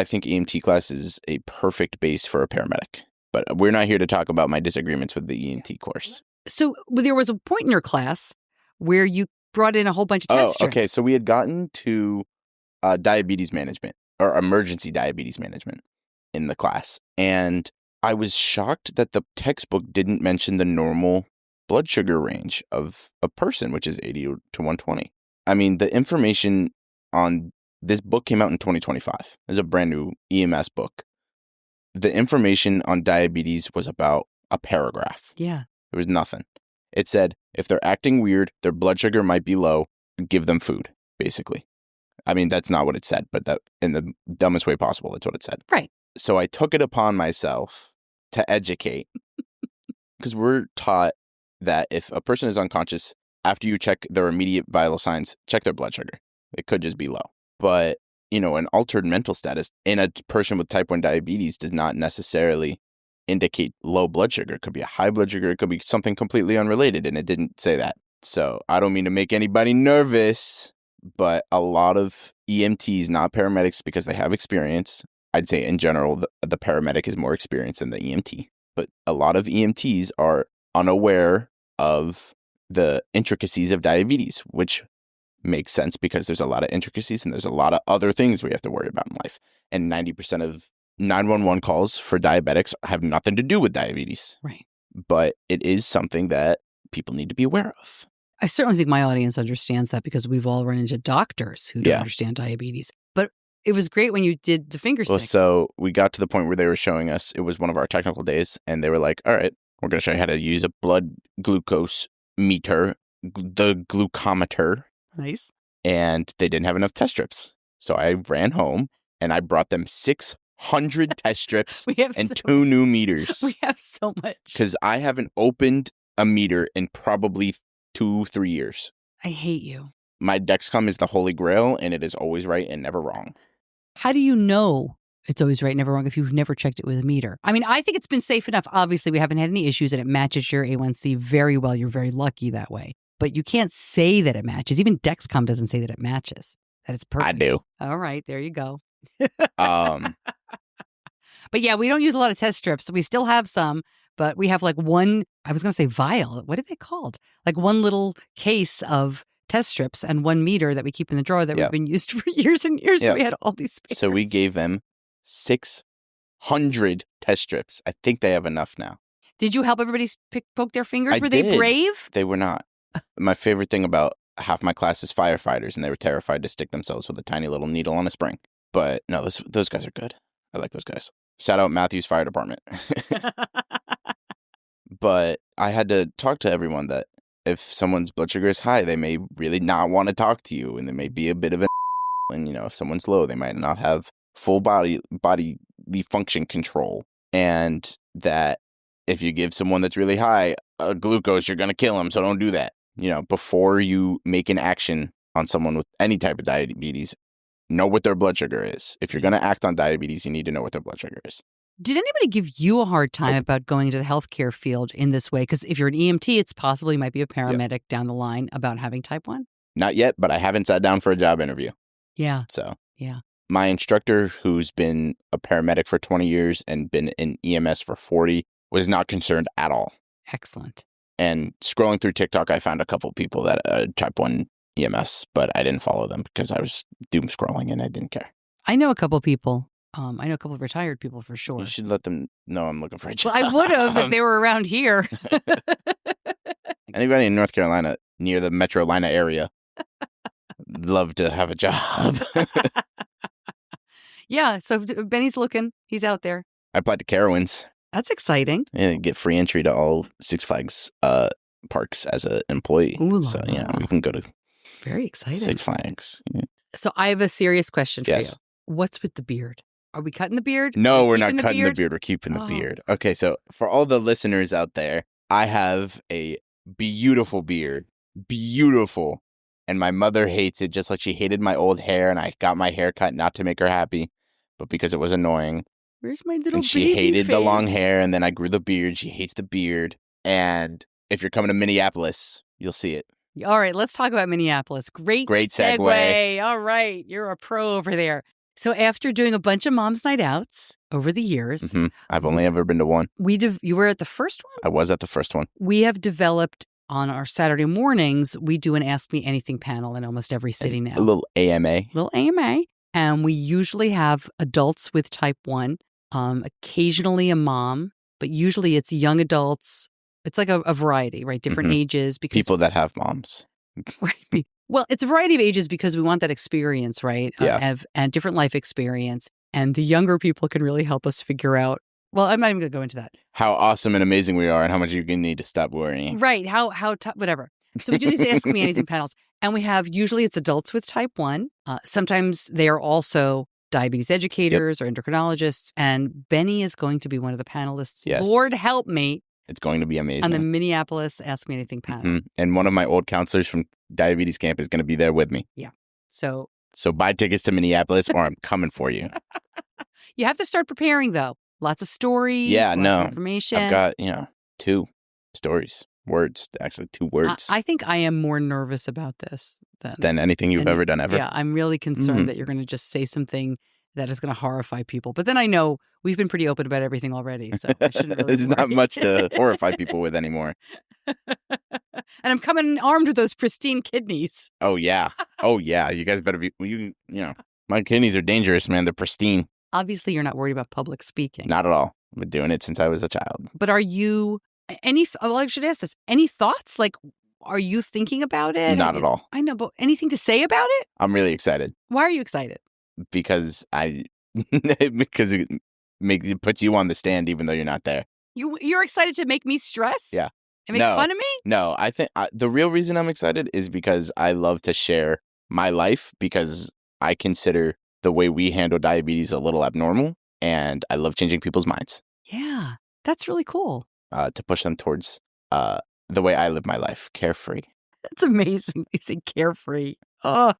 think EMT class is a perfect base for a paramedic. But we're not here to talk about my disagreements with the EMT course.
So there was a point in your class where you brought in a whole bunch of test strips.
Okay. So we had gotten to diabetes management or emergency diabetes management in the class. And I was shocked that the textbook didn't mention the normal blood sugar range of a person, which is 80 to 120. I mean, the information on this book came out in 2025. It's a brand new EMS book. The information on diabetes was about a paragraph.
Yeah.
There was nothing. It said, if they're acting weird, their blood sugar might be low, give them food, basically. I mean, that's not what it said, but that in the dumbest way possible, that's what it said.
Right.
So I took it upon myself to educate, because we're taught that if a person is unconscious, after you check their immediate vital signs, check their blood sugar. It could just be low. But, an altered mental status in a person with type 1 diabetes does not necessarily indicate low blood sugar. It could be a high blood sugar. It could be something completely unrelated, and it didn't say that. So I don't mean to make anybody nervous, but a lot of EMTs, not paramedics, because they have experience. I'd say in general, the paramedic is more experienced than the EMT. But a lot of EMTs are unaware of the intricacies of diabetes, which makes sense because there's a lot of intricacies and there's a lot of other things we have to worry about in life. And 90% of 911 calls for diabetics have nothing to do with diabetes.
Right.
But it is something that people need to be aware of.
I certainly think my audience understands that because we've all run into doctors who don't understand diabetes. But it was great when you did the finger stick.
Well, so we got to the point where they were showing us, it was one of our technical days, and they were like, all right, we're going to show you how to use a blood glucose meter, the glucometer.
Nice.
And they didn't have enough test strips. So I ran home and I brought them 600 test strips and 2 new meters.
We have so much.
Because I haven't opened a meter in probably 2-3 years.
I hate you.
My Dexcom is the holy grail, and it is always right and never wrong.
How do you know it's always right, never wrong if you've never checked it with a meter? I mean, I think it's been safe enough. Obviously, we haven't had any issues, and it matches your A1C very well. You're very lucky that way. But you can't say that it matches. Even Dexcom doesn't say that it matches, that it's perfect.
I do.
All right, there you go.
But
yeah, we don't use a lot of test strips. We still have some, but we have like one, I was going to say vial. What are they called? Like one little case of test strips and 1 meter that we keep in the drawer that we've been used for years and years. So we had all these spares.
So we gave them 600 test strips. I think they have enough now.
Did you help everybody poke their fingers? Were
did.
They brave?
They were not. My favorite thing about half my class is firefighters, and they were terrified to stick themselves with a tiny little needle on a spring. But no, those guys are good. I like those guys. Shout out Matthews Fire Department. But I had to talk to everyone that if someone's blood sugar is high, they may really not want to talk to you, and they may be a bit of an and if someone's low, they might not have full bodily function control, and that if you give someone that's really high glucose, you're going to kill them, so don't do that. Before you make an action on someone with any type of diabetes, know what their blood sugar is. If you're going to act on diabetes, you need to know what their blood sugar is.
Did anybody give you a hard time about going into the healthcare field in this way? Because if you're an EMT, it's possible you might be a paramedic down the line about having type 1.
Not yet, but I haven't sat down for a job interview.
Yeah.
So
yeah.
My instructor, who's been a paramedic for 20 years and been in EMS for 40, was not concerned at all.
Excellent.
And scrolling through TikTok, I found a couple people that type 1 EMS, but I didn't follow them because I was doom scrolling and I didn't care.
I know a couple people. I know a couple of retired people for sure.
You should let them know I'm looking for a job.
Well, I would have if they were around here.
Anybody in North Carolina near the Metrolina area, love to have a job.
Yeah, so Benny's looking. He's out there.
I applied to Carowinds.
That's exciting.
Yeah, get free entry to all Six Flags parks as an employee.
Ooh,
so yeah, we can go to
very exciting
Six Flags. Yeah.
So I have a serious question for
Yes.
you. What's with the beard? Are we cutting the beard?
No,
Are we
we're not
keeping
cutting the beard. We're keeping the
Oh.
beard. Okay, so for all the listeners out there, I have a beautiful beard. Beautiful. And my mother hates it just like she hated my old hair, and I got my hair cut not to make her happy, but because it was annoying.
Where's my little
And she
baby
hated the
face?
long hair, and then I grew the beard. She hates the beard. And if you're coming to Minneapolis, you'll see it.
All right, let's talk about Minneapolis. Great segue. All right, you're a pro over there. So after doing a bunch of mom's night outs over the years,
I've only ever been to one.
You were at the first one?
I was at the first one.
We have developed on our Saturday mornings, we do an Ask Me Anything panel in almost every city now.
A little AMA.
And we usually have adults with type 1, occasionally a mom, but usually it's young adults. It's like a variety, right? Different ages. Because
people that have moms.
Right. Well, it's a variety of ages because we want that experience, right?
Yeah.
And different life experience. And the younger people can really help us figure out. Well, I'm not even going to go into that.
How awesome and amazing we are and how much you're going to need to stop worrying.
Right. Whatever. So we do these Ask Me Anything panels. And we have, usually it's adults with type 1. Sometimes they are also diabetes educators or endocrinologists. And Benny is going to be one of the panelists.
Yes.
Lord help me.
It's going to be amazing.
On the Minneapolis Ask Me Anything panel.
And one of my old counselors from diabetes camp is going to be there with me.
Yeah. So
buy tickets to Minneapolis or I'm coming for you.
You have to start preparing, though. Lots of stories.
Yeah,
lots of information.
I've got, 2 stories. Words. Actually, 2 words.
I think I am more nervous about this
than anything you've ever done ever.
Yeah, I'm really concerned that you're going to just say something that is going to horrify people. But then I know we've been pretty open about everything already, so I shouldn't really
There's not much to horrify people with anymore.
And I'm coming armed with those pristine kidneys.
Oh, yeah. You guys better be, my kidneys are dangerous, man. They're pristine.
Obviously, you're not worried about public speaking.
Not at all. I've been doing it since I was a child.
But are you, I should ask this, any thoughts? Like, are you thinking about it?
Not at all.
I know, but anything to say about it?
I'm really excited.
Why are you excited?
Because it puts you on the stand even though you're not there.
You're excited to make me stress?
Yeah.
And make fun of me?
No, I think the real reason I'm excited is because I love to share my life because I consider the way we handle diabetes a little abnormal and I love changing people's minds.
Yeah, that's really cool.
To push them towards the way I live my life, carefree.
That's amazing. You say carefree. Oh.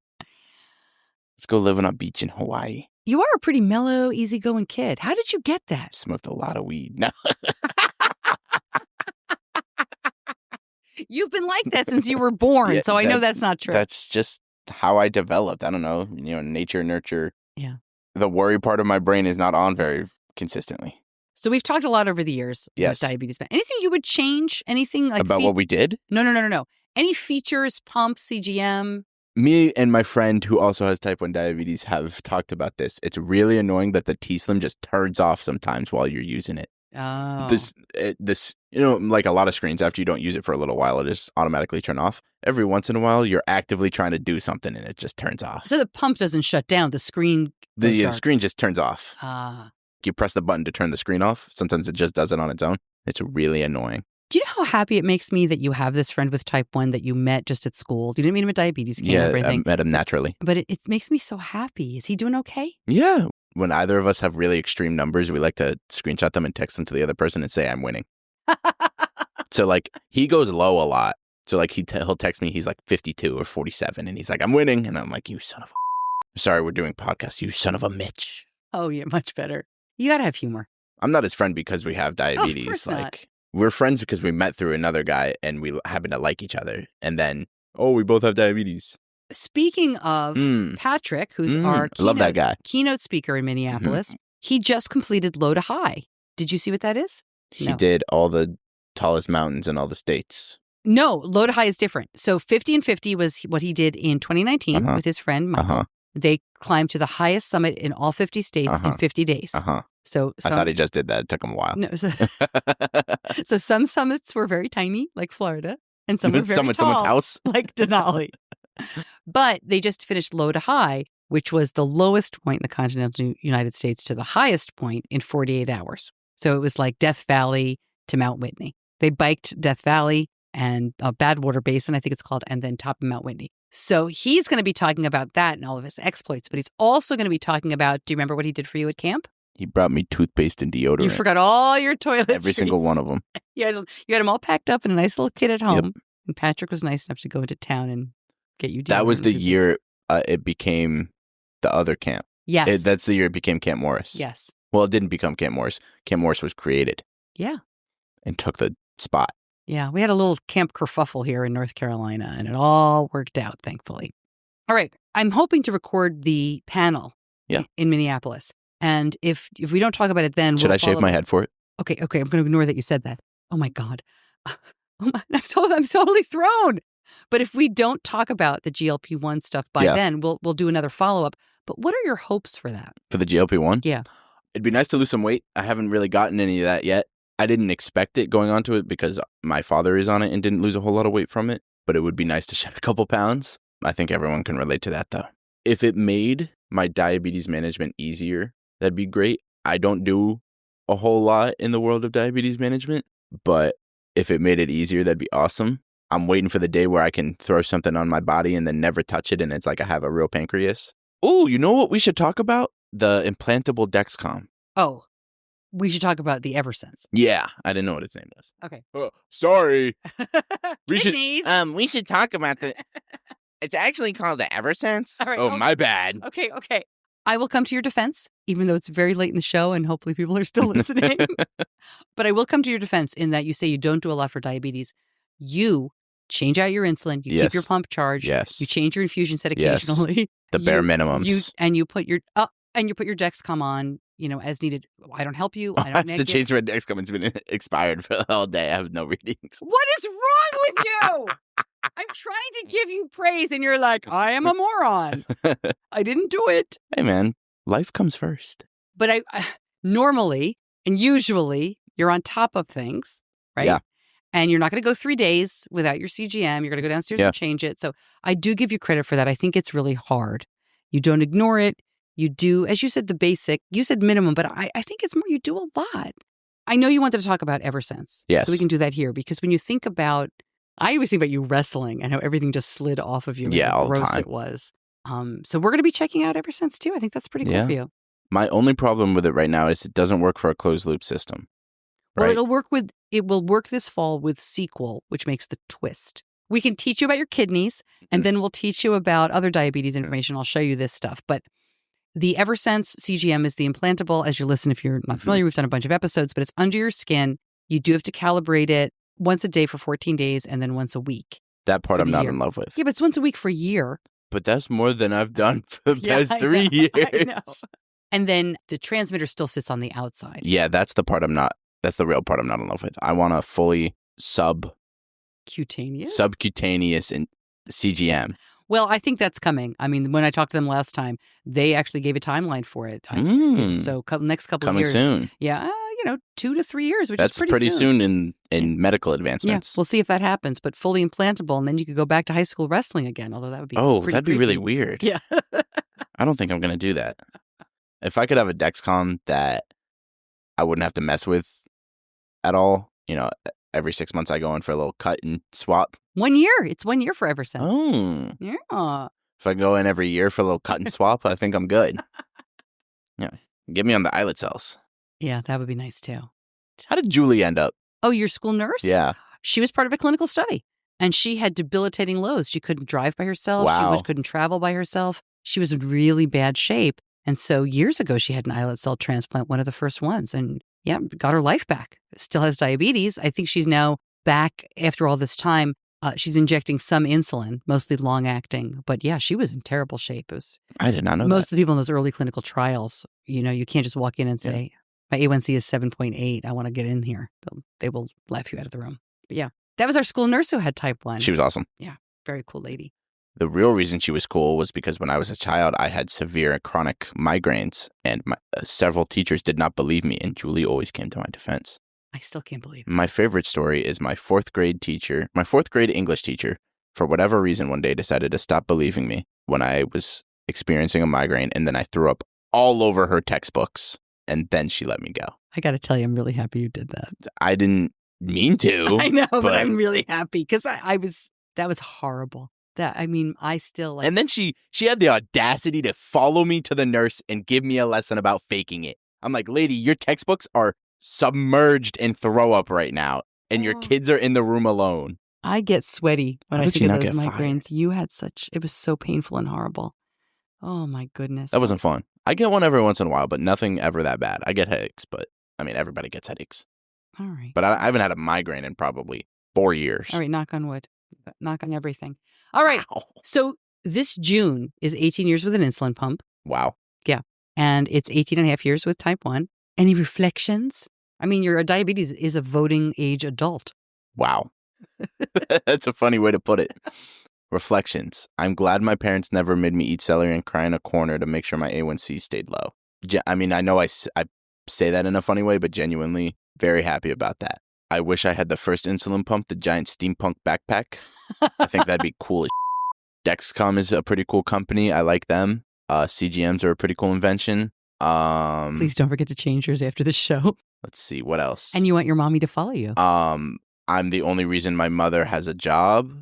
Let's go live on a beach in Hawaii.
You are a pretty mellow, easygoing kid. How did you get that?
Smoked a lot of weed. No.
You've been like that since you were born, so I know that's not true.
That's just how I developed. I don't know, nature, nurture.
Yeah.
The worry part of my brain is not on very consistently.
So we've talked a lot over the years about diabetes. Anything you would change? Anything like
about what we did?
No. Any features, pumps, CGM?
Me and my friend who also has type 1 diabetes have talked about this. It's really annoying that the T-Slim just turns off sometimes while you're using it.
Oh.
This, like a lot of screens, after you don't use it for a little while, it just automatically turn off. Every once in a while, you're actively trying to do something and it just turns off.
So the pump doesn't shut down. The screen
The screen just turns off.
Ah.
You press the button to turn the screen off. Sometimes it just does it on its own. It's really annoying.
Do you know how happy it makes me that you have this friend with type 1 that you met just at school? You didn't meet him at diabetes camp or anything?
I met him naturally.
But it makes me so happy. Is he doing okay?
Yeah. When either of us have really extreme numbers, we like to screenshot them and text them to the other person and say, I'm winning. So, he goes low a lot. So, he'll text me, he's 52 or 47, and he's like, I'm winning. And I'm like, you son of a... Sorry, we're doing podcast. You son of a Mitch.
Oh, yeah, much better. You got to have humor.
I'm not his friend because we have diabetes.
Of course not.
We're friends because we met through another guy and we happen to like each other. And then, we both have diabetes.
Speaking of Patrick, who's our
love that guy.
Keynote speaker in Minneapolis, he just completed Low to High. Did you see what that is?
He did all the tallest mountains in all the states.
No, Low to High is different. So 50 and 50 was what he did in 2019 with his friend Michael. They climbed to the highest summit in all 50 states in 50 days. So
I thought he just did that. It took him a while.
No, so some summits were very tiny, like Florida, and some were very tall,
someone's house,
like Denali. But they just finished Low to High, which was the lowest point in the continental United States to the highest point in 48 hours. So it was like Death Valley to Mount Whitney. They biked Death Valley and Badwater Basin, I think it's called, and then top of Mount Whitney. So he's going to be talking about that and all of his exploits, but he's also going to be talking about, do you remember what he did for you at camp?
He brought me toothpaste and deodorant.
You forgot all your toiletries.
Every single one of them.
You had them all packed up in a nice little kit at home.
Yep.
And Patrick was nice enough to go into town and get you deodorant.
That was the year it became the other camp.
Yes.
That's the year it became Camp Morris.
Yes.
Well, it didn't become Camp Morris. Camp Morris was created.
Yeah.
And took the spot.
Yeah. We had a little camp kerfuffle here in North Carolina, and it all worked out, thankfully. All right. I'm hoping to record the panel in Minneapolis. And if we don't talk about it then,
Should I shave my head for it?
Okay. I'm going to ignore that you said that. Oh, my God. I'm totally thrown. But if we don't talk about the GLP-1 stuff by then, we'll do another follow-up. But what are your hopes for that?
For the GLP-1?
Yeah.
It'd be nice to lose some weight. I haven't really gotten any of that yet. I didn't expect it going onto it because my father is on it and didn't lose a whole lot of weight from it. But it would be nice to shed a couple pounds. I think everyone can relate to that, though. If it made my diabetes management easier, that'd be great. I don't do a whole lot in the world of diabetes management, but if it made it easier, that'd be awesome. I'm waiting for the day where I can throw something on my body and then never touch it, and it's like I have a real pancreas. Oh, you know what we should talk about? The implantable Dexcom.
Oh, we should talk about the Eversense.
Yeah, I didn't know what its name was.
Okay.
Oh, sorry. we
should
talk about the. It's actually called the Eversense.
All right,
oh, my bad.
Okay. I will come to your defense, even though it's very late in the show and hopefully people are still listening. But I will come to your defense in that you say you don't do a lot for diabetes. You change out your insulin. You keep your pump charged.
Yes.
You change your infusion set occasionally.
The bare minimums.
You put your Dexcom on, as needed. I don't help you. I don't
have to change my Dexcom. It's been expired for all day. I have no readings.
What is wrong with you? I'm trying to give you praise, and you're like, I am a moron. I didn't do it.
Hey, man, life comes first.
But I normally and usually you're on top of things, right?
Yeah.
And you're not going to go 3 days without your CGM. You're going to go downstairs and change it. So I do give you credit for that. I think it's really hard. You don't ignore it. You do, as you said, the basic. You said minimum, but I think it's more you do a lot. I know you wanted to talk about Eversense.
Yes.
So we can do that here because when you think about, I always think about you wrestling and how everything just slid off of you.
Yeah, all the
gross
time.
It was. So we're going to be checking out Eversense too. I think that's pretty cool for you.
My only problem with it right now is it doesn't work for a closed loop system. Right?
Well, it will work this fall with Sequel, which makes the twist. We can teach you about your kidneys, and then we'll teach you about other diabetes information. I'll show you this stuff. But the Eversense CGM is the implantable. As you listen, if you're not familiar, we've done a bunch of episodes, but it's under your skin. You do have to calibrate it once a day for 14 days and then once a week.
That part I'm not in love with.
Yeah, but it's once a week for a year.
But that's more than I've done for the past 3 years.
I know. And then the transmitter still sits on the outside.
Yeah, that's the part that's the real part I'm not in love with. I want a fully subcutaneous CGM.
Well, I think that's coming. I mean, when I talked to them last time, they actually gave a timeline for it. So next couple of years.
Coming soon.
Yeah, 2 to 3 years, which
that's
is pretty
soon in medical advancements.
Yeah, we'll see if that happens, but fully implantable, and then you could go back to high school wrestling again, although that would be
that'd be really
creepy.
weird.
Yeah.
I don't think I'm going to do that. If I could have a Dexcom that I wouldn't have to mess with at all, every 6 months I go in for a little cut and swap.
1 year. It's 1 year for Eversense.
Oh.
Yeah.
If I go in every year for a little cut and swap, I think I'm good. Yeah. Get me on the islet cells.
Yeah, that would be nice too.
How did Julie end up?
Oh, your school nurse?
Yeah.
She was part of a clinical study, and she had debilitating lows. She couldn't drive by herself.
Wow.
She couldn't travel by herself. She was in really bad shape. And so years ago, she had an islet cell transplant, one of the first ones, and got her life back. Still has diabetes. I think she's now back after all this time. She's injecting some insulin, mostly long-acting. But yeah, she was in terrible shape.
I did not know
most of the people in those early clinical trials, you can't just walk in and say, my A1C is 7.8. I want to get in here. They will laugh you out of the room. But yeah, that was our school nurse who had type 1.
She was awesome.
Yeah, very cool lady.
The real reason she was cool was because when I was a child, I had severe chronic migraines, and several teachers did not believe me, and Julie always came to my defense.
I still can't believe it.
My favorite story is my fourth grade English teacher, for whatever reason, one day decided to stop believing me when I was experiencing a migraine, and then I threw up all over her textbooks, and then she let me go.
I got to tell you, I'm really happy you did that.
I didn't mean to.
I know, but I'm really happy because that was horrible. I still like.
And then she had the audacity to follow me to the nurse and give me a lesson about faking it. I'm like, lady, your textbooks are submerged in throw up right now, and your kids are in the room alone.
I get sweaty when
How
I
did
think
you
of
not
those
get
migraines.
fired?
You had it was so painful and horrible. Oh my goodness.
That wasn't fun. I get one every once in a while, but nothing ever that bad. I get headaches, but I mean, everybody gets headaches.
All right.
But I haven't had a migraine in probably 4 years.
All right, knock on wood. Knock on everything. All right.
Wow.
So this June is 18 years with an insulin pump.
Wow.
Yeah. And it's 18 and a half years with type 1. Any reflections? I mean, your diabetes is a voting age adult.
Wow. That's a funny way to put it. Reflections. I'm glad my parents never made me eat celery and cry in a corner to make sure my A1C stayed low. I mean, I know I say that in a funny way, but genuinely very happy about that. I wish I had the first insulin pump, the giant steampunk backpack. I think that'd be cool as Dexcom is a pretty cool company. I like them. CGMs are a pretty cool invention.
Please don't forget to change yours after the show.
Let's see, what else?
And you want your mommy to follow you.
I'm the only reason my mother has a job.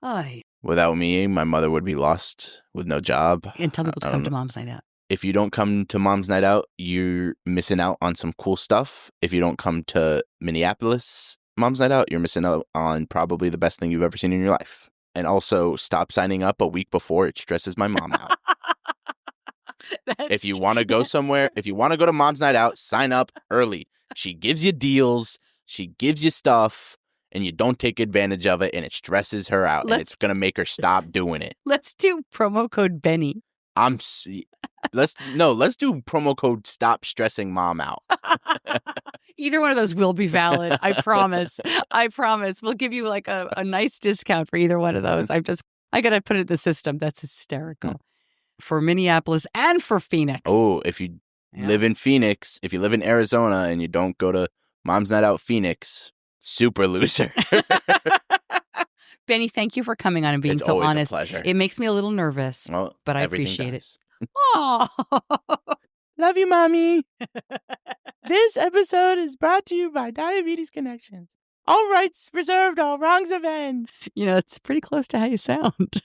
Ay.
Without me, my mother would be lost with no job.
And tell people to come to Mom's Night Out.
If you don't come to Mom's Night Out, you're missing out on some cool stuff. If you don't come to Minneapolis Mom's Night Out, you're missing out on probably the best thing you've ever seen in your life. And also, stop signing up a week before. It stresses my mom out. If you want to go somewhere, if you want to go to Mom's Night Out, sign up early. She gives you deals. She gives you stuff. And you don't take advantage of it, and it stresses her out, and it's going to make her stop doing it.
Let's do promo code Benny.
Let's do promo code Stop Stressing Mom Out.
Either one of those will be valid. I promise. I promise. We'll give you like a nice discount for either one of those. I got to put it in the system. That's hysterical. For Minneapolis and for Phoenix.
Oh, if you live in Phoenix, if you live in Arizona and you don't go to Mom's Night Out Phoenix, super loser.
Benny, thank you for coming on and being
it's
so
always
honest.
A pleasure.
It makes me a little nervous,
well,
but I appreciate it.
Oh, love you, Mommy. This episode is brought to you by Diabetes Connections. All rights reserved, all wrongs avenged.
You know, it's pretty close to how you sound.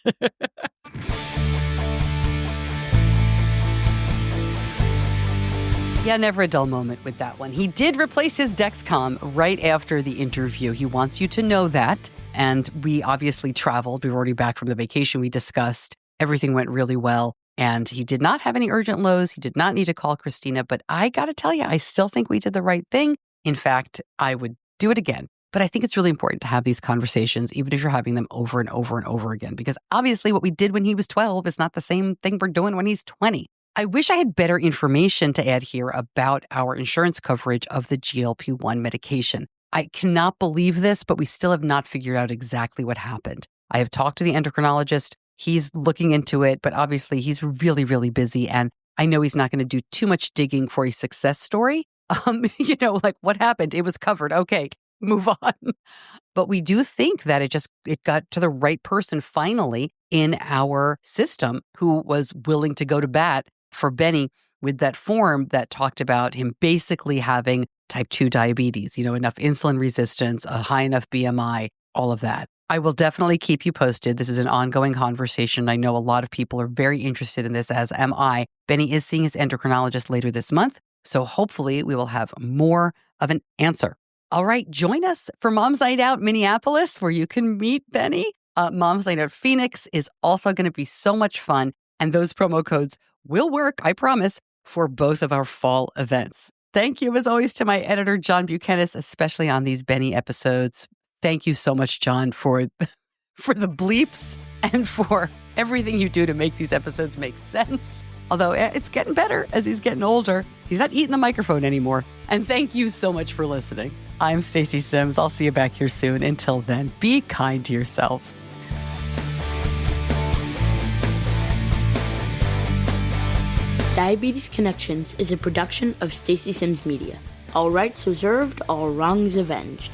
Yeah, never a dull moment with that one. He did replace his Dexcom right after the interview. He wants you to know that. And we obviously traveled. We were already back from the vacation we discussed. Everything went really well. And he did not have any urgent lows. He did not need to call Christina. But I got to tell you, I still think we did the right thing. In fact, I would do it again. But I think it's really important to have these conversations, even if you're having them over and over and over again. Because obviously what we did when he was 12 is not the same thing we're doing when he's 20. I wish I had better information to add here about our insurance coverage of the GLP-1 medication. I cannot believe this, but we still have not figured out exactly what happened. I have talked to the endocrinologist. He's looking into it, but obviously he's really, really busy. And I know he's not going to do too much digging for a success story. Like what happened? It was covered. Okay, move on. But we do think that it got to the right person finally in our system who was willing to go to bat for Benny with that form that talked about him basically having type 2 diabetes, enough insulin resistance, a high enough BMI, all of that. I will definitely keep you posted. This is an ongoing conversation. I know a lot of people are very interested in this, as am I. Benny is seeing his endocrinologist later this month, so hopefully we will have more of an answer. All right, join us for Mom's Night Out Minneapolis, where you can meet Benny. Mom's Night Out Phoenix is also going to be so much fun, and those promo codes will work, I promise, for both of our fall events. Thank you, as always, to my editor, John Buchanan, especially on these Benny episodes. Thank you so much, John, for the bleeps and for everything you do to make these episodes make sense. Although it's getting better as he's getting older. He's not eating the microphone anymore. And thank you so much for listening. I'm Stacey Sims. I'll see you back here soon. Until then, be kind to yourself.
Diabetes Connections is a production of Stacey Sims Media. All rights reserved, all wrongs avenged.